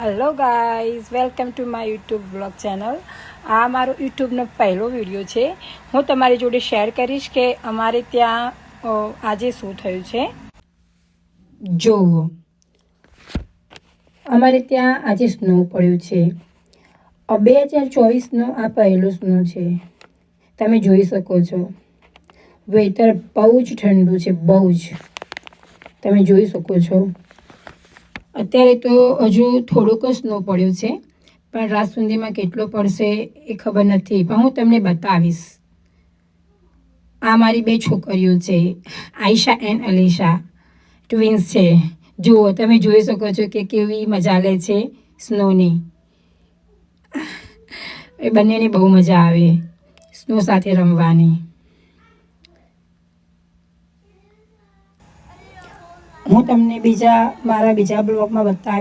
Hello guys, welcome to my YouTube blog channel. આ મારો યુટ્યુબનો પહેલો વિડીયો છે. હું તમારી જોડે શેર કરીશ કે અમારે ત્યાં આજે શું થયું છે. જુઓ, અમારે ત્યાં આજે સ્નો પડ્યું છે. 2024નો આ પહેલો સ્નો છે. તમે જોઈ શકો છો. વેધર બહુ જ ઠંડુ છે, બહુ જ. તમે જોઈ શકો છો. અત્યારે તો હજુ થોડોક જ સ્નો પડ્યો છે, પણ રાત સુધીમાં કેટલો પડશે એ ખબર નથી, પણ હું તમને બતાવીશ. આ મારી બે છોકરીઓ છે, આયશા એન્ડ અલીશા, ટ્વિન્સ છે. જુઓ, તમે જોઈ શકો છો કે કેવી મજા લે છે સ્નોની. એ બંનેને બહુ મજા આવે સ્નો સાથે રમવાની. હું તમને મારા બીજા બ્લોગમાં બતાવીશ.